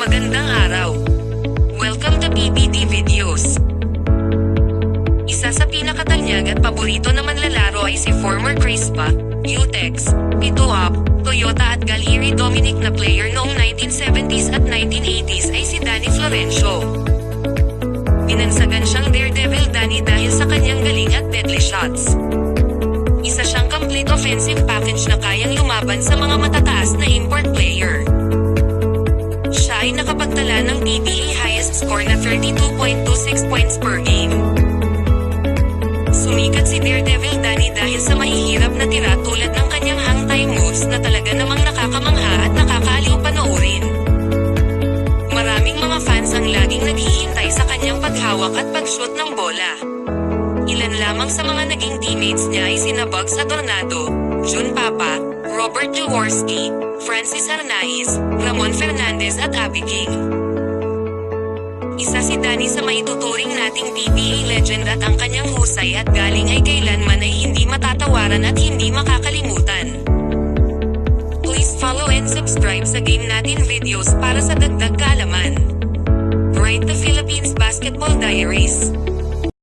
Magandang araw. Welcome to PBD Videos. Isa sa pinakatanyag at paborito na manlalaro ay si former Crispa, UTEX, Pituap, Toyota at Galiri Dominic na player noong 1970s at 1980s ay si Danny Florencio. Binansagan siyang Daredevil Danny dahil sa kanyang galing at deadly shots. Isa siyang complete offensive package na kayang lumaban sa mga matataas na import player. Siya ay nakapagtala ng PBA highest score na 32.26 points per game. Sumikat si Daredevil Danny dahil sa mahihirap na tira tulad ng kanyang hang time moves na talaga namang nakakamangha at nakakaaliw panoorin. Maraming mga fans ang laging naghihintay sa kanyang paghawak at pag-shoot ng bola. Ilan lamang sa mga naging teammates niya ay sina Bugs Adornado, Jun Papa, Robert Jaworski, Francis Arnaiz, Ramon Fernandez at Abby King. Isa si Danny sa maituturing nating PBA legend at ang kanyang husay at galing ay kailanman ay hindi matatawaran at hindi makakalimutan. Please follow and subscribe sa Game Natin videos para sa dagdag kaalaman. Bright the Philippines Basketball Diaries.